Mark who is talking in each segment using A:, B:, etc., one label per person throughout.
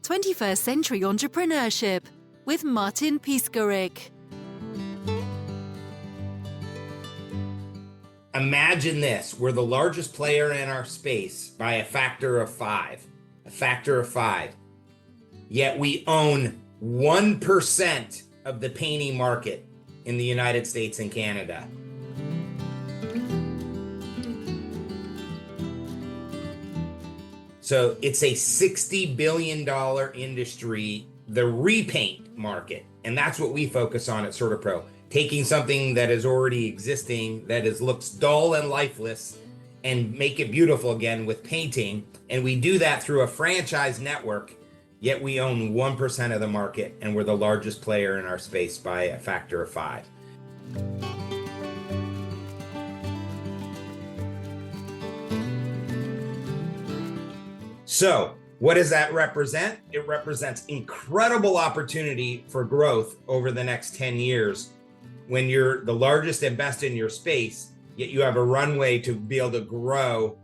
A: 21st Century Entrepreneurship with Martin Piskarik.
B: Imagine this, we're the largest player in our space by a factor of five, yet we own 1% of the painting market in the United States and Canada. So it's a $60 billion industry, the repaint market. And that's what we focus on at CertaPro, taking something that is already existing, looks dull and lifeless, and make it beautiful again with painting. And we do that through a franchise network, yet we own 1% of the market, and we're the largest player in our space by a factor of five. So what does that represent? It represents incredible opportunity for growth over the next 10 years when you're the largest and best in your space, yet you have a runway to be able to grow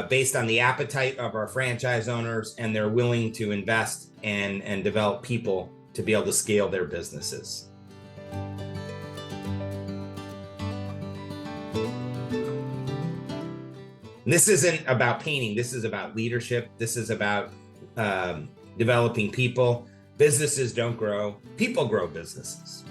B: based on the appetite of our franchise owners, and they're willing to invest and develop people to be able to scale their businesses. This isn't about painting. This is about leadership. This is about developing people. Businesses don't grow. People grow businesses.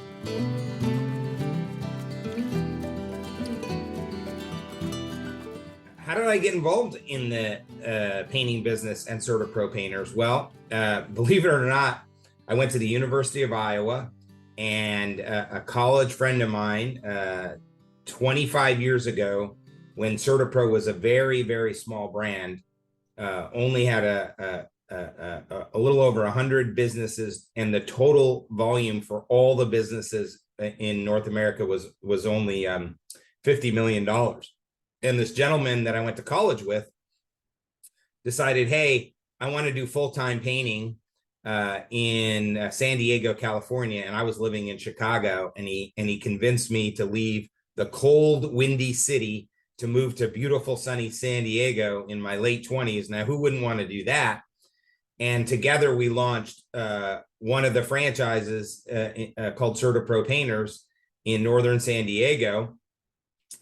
B: How did I get involved in the painting business and CertaPro Painters? Well, believe it or not, I went to the University of Iowa, and a college friend of mine 25 years ago, when CertaPro was a very, very small brand, only had a little over 100 businesses, and the total volume for all the businesses in North America was only $50 million. And this gentleman that I went to college with decided, hey, I want to do full-time painting in San Diego, California. And I was living in Chicago, and he convinced me to leave the cold, windy city to move to beautiful, sunny San Diego in my late 20s. Now, who wouldn't want to do that? And together we launched one of the franchises called CertaPro Painters in northern San Diego.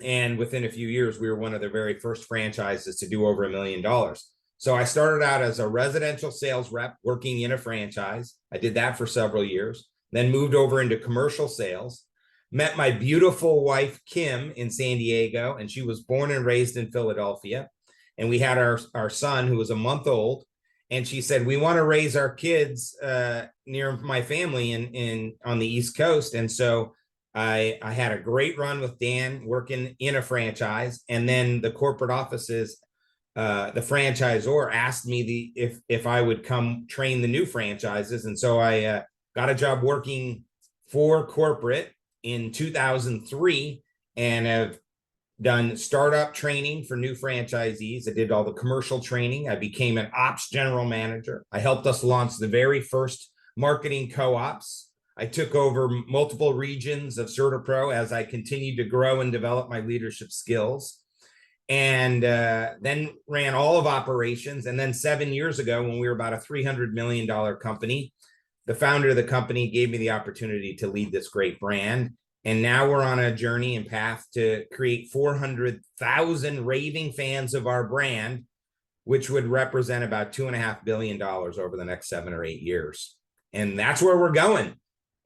B: And within a few years, we were one of the very first franchises to do over $1 million. So I started out as a residential sales rep working in a franchise. I did that for several years, then moved over into commercial sales. Met my beautiful wife, Kim, in San Diego, and she was born and raised in Philadelphia. And we had our son, who was a month old. And she said, we want to raise our kids near my family on the East Coast. And so I had a great run with Dan working in a franchise. And then the corporate offices, the franchisor asked me if I would come train the new franchises. And so I got a job working for corporate in 2003, and have done startup training for new franchisees. I did all the commercial training. I became an ops general manager. I helped us launch the very first marketing co-ops. I took over multiple regions of CertaPro as I continued to grow and develop my leadership skills, and then ran all of operations. And then 7 years ago, when we were about a $300 million company, the founder of the company gave me the opportunity to lead this great brand. And now we're on a journey and path to create 400,000 raving fans of our brand, which would represent about $2.5 billion over the next 7 or 8 years. And that's where we're going.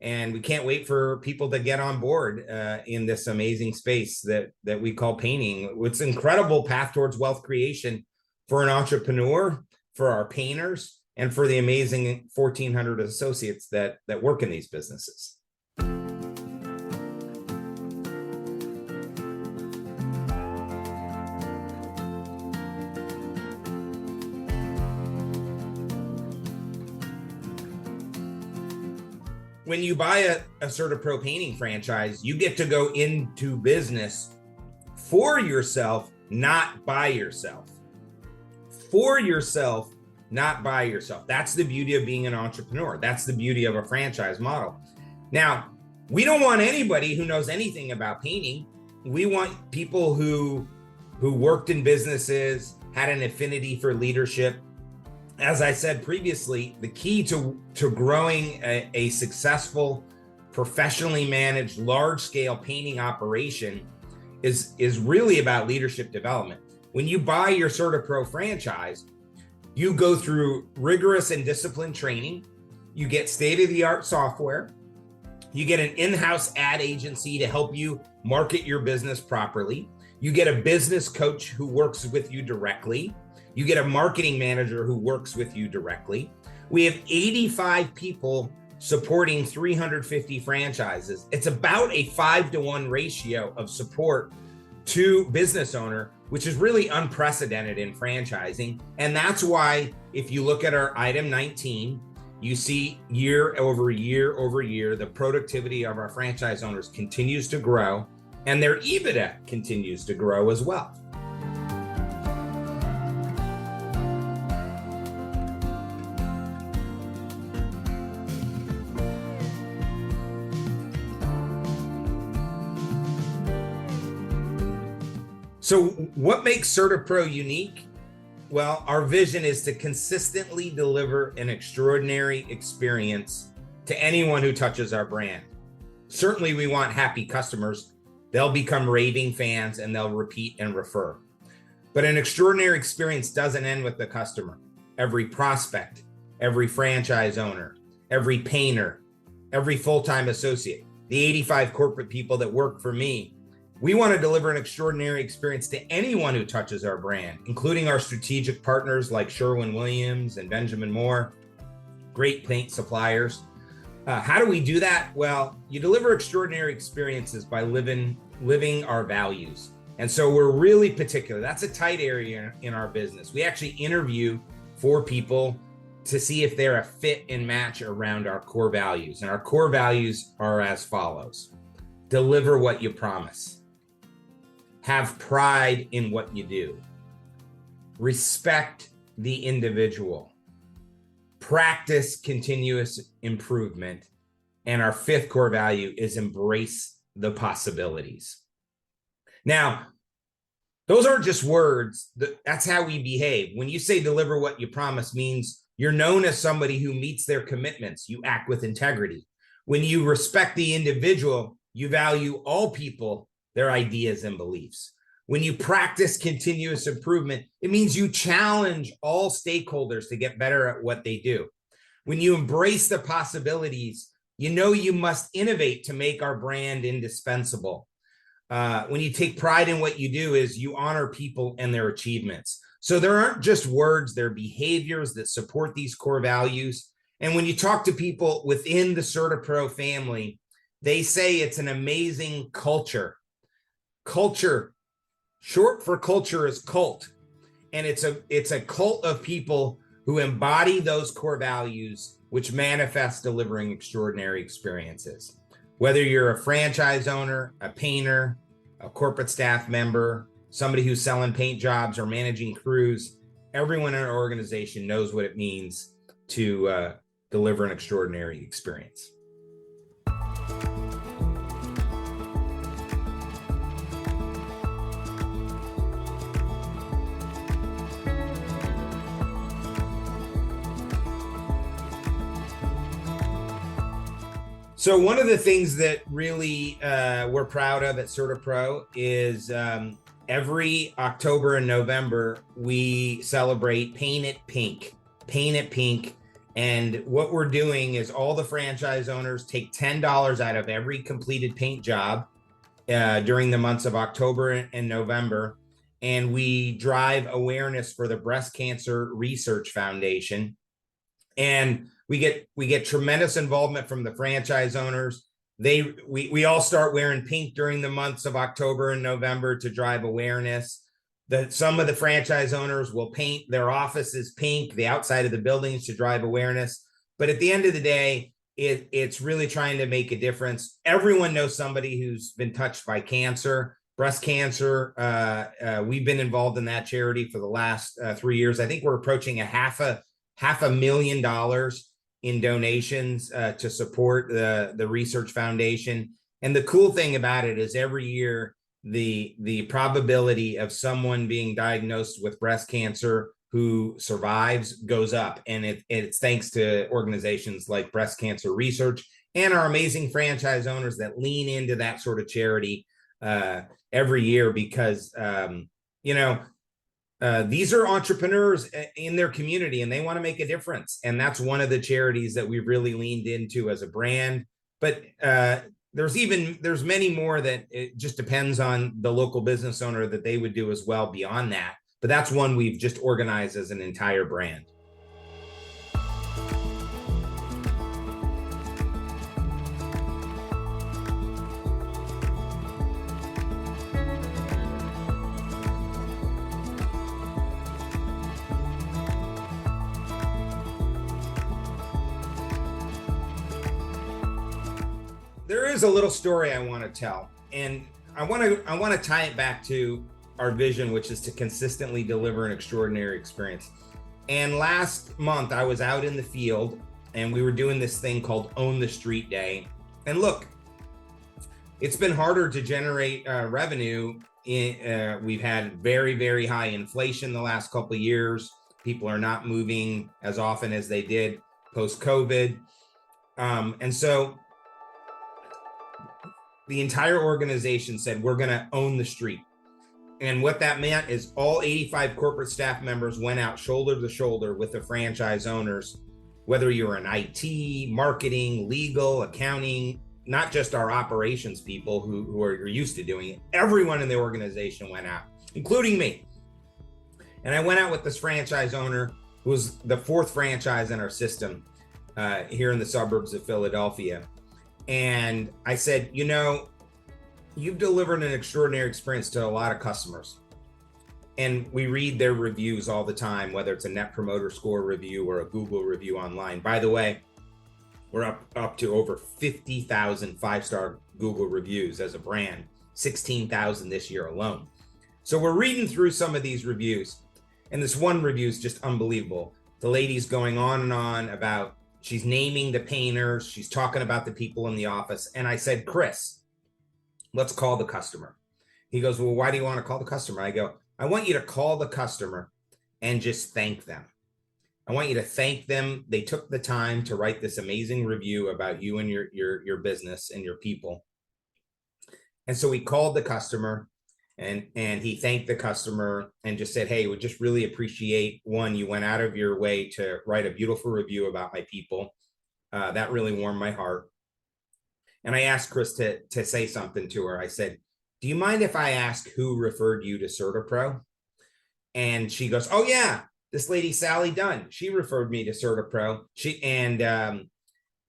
B: And we can't wait for people to get on board in this amazing space that we call painting. It's an incredible path towards wealth creation for an entrepreneur, for our painters, and for the amazing 1,400 associates that work in these businesses. When you buy a CertaPro painting franchise, you get to go into business for yourself, not by yourself. For yourself, not by yourself. That's the beauty of being an entrepreneur. That's the beauty of a franchise model. Now, we don't want anybody who knows anything about painting. We want people who worked in businesses, had an affinity for leadership. As I said previously, the key to growing a successful, professionally managed, large-scale painting operation is really about leadership development. When you buy your CertaPro franchise, you go through rigorous and disciplined training, you get state-of-the-art software, you get an in-house ad agency to help you market your business properly, you get a business coach who works with you directly, you get a marketing manager who works with you directly. We have 85 people supporting 350 franchises. It's about a 5-to-1 ratio of support to business owner, which is really unprecedented in franchising. And that's why if you look at our item 19, you see year over year over year, the productivity of our franchise owners continues to grow and their EBITDA continues to grow as well. So what makes CertaPro unique? Well, our vision is to consistently deliver an extraordinary experience to anyone who touches our brand. Certainly, we want happy customers. They'll become raving fans and they'll repeat and refer. But an extraordinary experience doesn't end with the customer. Every prospect, every franchise owner, every painter, every full-time associate, the 85 corporate people that work for me, we want to deliver an extraordinary experience to anyone who touches our brand, including our strategic partners like Sherwin-Williams and Benjamin Moore, great paint suppliers. How do we do that? Well, you deliver extraordinary experiences by living our values. And so we're really particular. That's a tight area in our business. We actually interview for people to see if they're a fit and match around our core values. And our core values are as follows: deliver what you promise. Have pride in what you do. Respect the individual. Practice continuous improvement. And our fifth core value is embrace the possibilities. Now, those aren't just words. That's how we behave. When you say deliver what you promise, means you're known as somebody who meets their commitments. You act with integrity. When you respect the individual, you value all people, their ideas and beliefs. When you practice continuous improvement, it means you challenge all stakeholders to get better at what they do. When you embrace the possibilities, you know you must innovate to make our brand indispensable. When you take pride in what you do, is you honor people and their achievements. So there aren't just words, they're behaviors that support these core values. And when you talk to people within the CertaPro family, they say it's an amazing culture. Culture, short for culture, is cult. And it's a cult of people who embody those core values, which manifest delivering extraordinary experiences. Whether you're a franchise owner, a painter, a corporate staff member, somebody who's selling paint jobs or managing crews, everyone in our organization knows what it means to deliver an extraordinary experience. So one of the things that really we're proud of at CertaPro is every October and November, we celebrate Paint It Pink. Paint It Pink. And what we're doing is all the franchise owners take $10 out of every completed paint job during the months of October and November. And we drive awareness for the Breast Cancer Research Foundation. And we get tremendous involvement from the franchise owners. We all start wearing pink during the months of October and November to drive awareness. Some of the franchise owners will paint their offices pink, the outside of the buildings, to drive awareness. But at the end of the day, it's really trying to make a difference. Everyone knows somebody who's been touched by cancer, breast cancer. We've been involved in that charity for the last 3 years. I think we're approaching $500,000 in donations to support the research foundation. And the cool thing about it is every year the probability of someone being diagnosed with breast cancer who survives goes up. And it's thanks to organizations like Breast Cancer Research and our amazing franchise owners that lean into that sort of charity every year, because these are entrepreneurs in their community and they want to make a difference. And that's one of the charities that we've really leaned into as a brand. But there's many more that it just depends on the local business owner that they would do as well beyond that. But that's one we've just organized as an entire brand. There is a little story I want to tell, and I want to tie it back to our vision, which is to consistently deliver an extraordinary experience. And last month I was out in the field and we were doing this thing called Own the Street Day. And look, it's been harder to generate revenue. We've had very, very high inflation the last couple of years. People are not moving as often as they did post-COVID. And so the entire organization said, we're going to own the street. And what that meant is all 85 corporate staff members went out shoulder to shoulder with the franchise owners, whether you're in IT, marketing, legal, accounting, not just our operations people who are used to doing it. Everyone in the organization went out, including me. And I went out with this franchise owner who was the fourth franchise in our system here in the suburbs of Philadelphia. And I said, you've delivered an extraordinary experience to a lot of customers. And we read their reviews all the time, whether it's a Net Promoter Score review or a Google review online. By the way, we're up to over 50,000 five-star Google reviews as a brand, 16,000 this year alone. So we're reading through some of these reviews, and this one review is just unbelievable. The lady's going on and on about, she's naming the painters, she's talking about the people in the office. And I said, Chris, let's call the customer. He goes, well, why do you want to call the customer? I go, I want you to call the customer and just thank them. I want you to thank them. They took the time to write this amazing review about you and your business and your people. And so we called the customer and he thanked the customer and just said, hey, we just really appreciate, one, you went out of your way to write a beautiful review about my people. That really warmed my heart. And I asked Chris to say something to her. I said, do you mind if I ask who referred you to CertaPro? And she goes, oh yeah, this lady, Sally Dunn, she referred me to CertaPro.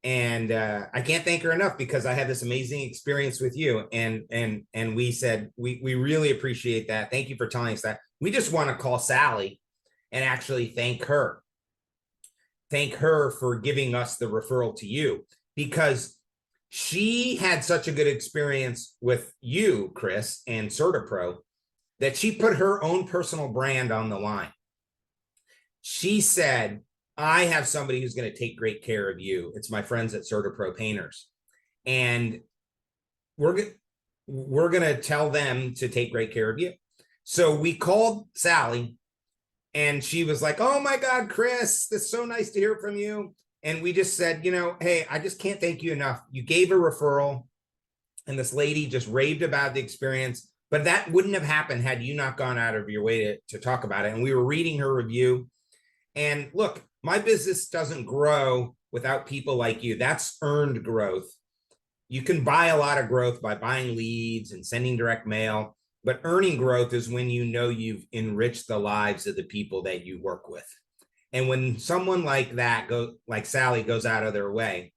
B: I can't thank her enough because I had this amazing experience with you. And we said, we really appreciate that. Thank you for telling us that. We just want to call Sally and actually thank her. Thank her for giving us the referral to you, because she had such a good experience with you, Chris, and CertaPro, that she put her own personal brand on the line. She said, I have somebody who's going to take great care of you. It's my friends at CertaPro Painters. And we're going to tell them to take great care of you. So we called Sally and she was like, oh my God, Chris, it's so nice to hear from you. And we just said, hey, I just can't thank you enough. You gave a referral and this lady just raved about the experience, but that wouldn't have happened had you not gone out of your way to talk about it. And we were reading her review. And look, my business doesn't grow without people like you. That's earned growth. You can buy a lot of growth by buying leads and sending direct mail, but earning growth is when you've enriched the lives of the people that you work with. And when someone like that, like Sally, goes out of their way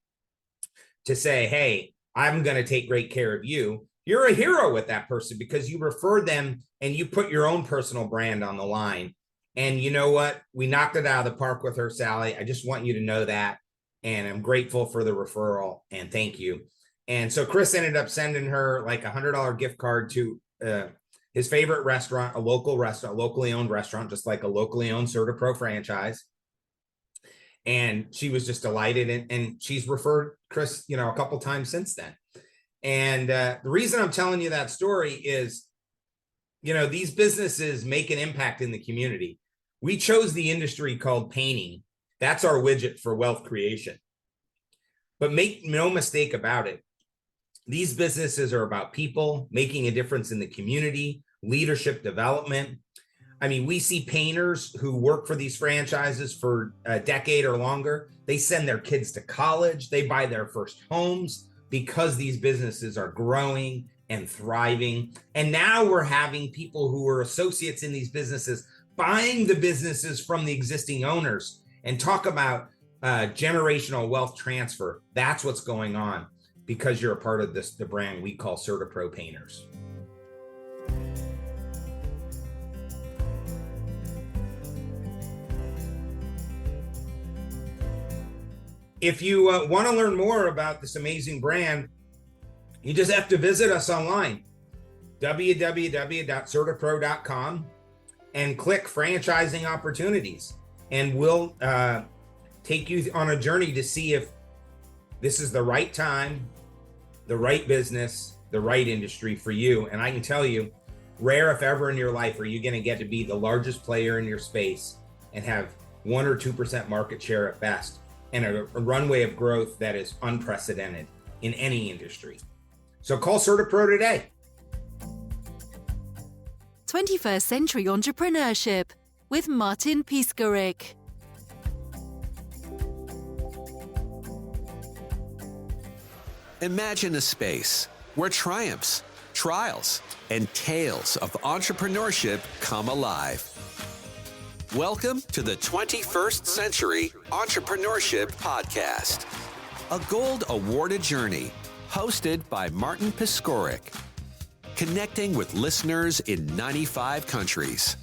B: to say, hey, I'm going to take great care of you, you're a hero with that person because you referred them and you put your own personal brand on the line. And you know what? We knocked it out of the park with her, Sally. I just want you to know that. And I'm grateful for the referral and thank you. And so Chris ended up sending her like $100 gift card to his favorite restaurant, a local restaurant, locally owned restaurant, just like a locally owned CertaPro franchise. And she was just delighted. And she's referred Chris, a couple times since then. And the reason I'm telling you that story is, these businesses make an impact in the community. We chose the industry called painting. That's our widget for wealth creation. But make no mistake about it. These businesses are about people making a difference in the community, leadership development. I mean, we see painters who work for these franchises for a decade or longer. They send their kids to college. They buy their first homes because these businesses are growing and thriving. And now we're having people who are associates in these businesses buying the businesses from the existing owners, and talk about generational wealth transfer. That's what's going on because you're a part of the brand we call CertaPro Painters. If you want to learn more about this amazing brand, you just have to visit us online, www.certapro.com, and click franchising opportunities. And we'll take you on a journey to see if this is the right time, the right business, the right industry for you. And I can tell you, rare if ever in your life are you going to get to be the largest player in your space and have 1 or 2% market share at best, and a runway of growth that is unprecedented in any industry. So call CertaPro today.
A: 21st Century Entrepreneurship with Martin Piskarik.
C: Imagine a space where triumphs, trials, and tales of entrepreneurship come alive. Welcome to the 21st Century Entrepreneurship Podcast, a gold awarded journey hosted by Martin Piskarik, connecting with listeners in 95 countries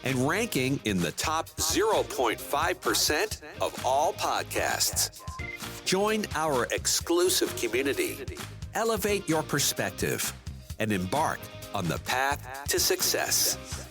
C: and ranking in the top 0.5% of all podcasts. Join our exclusive community, elevate your perspective, and embark on the path to success.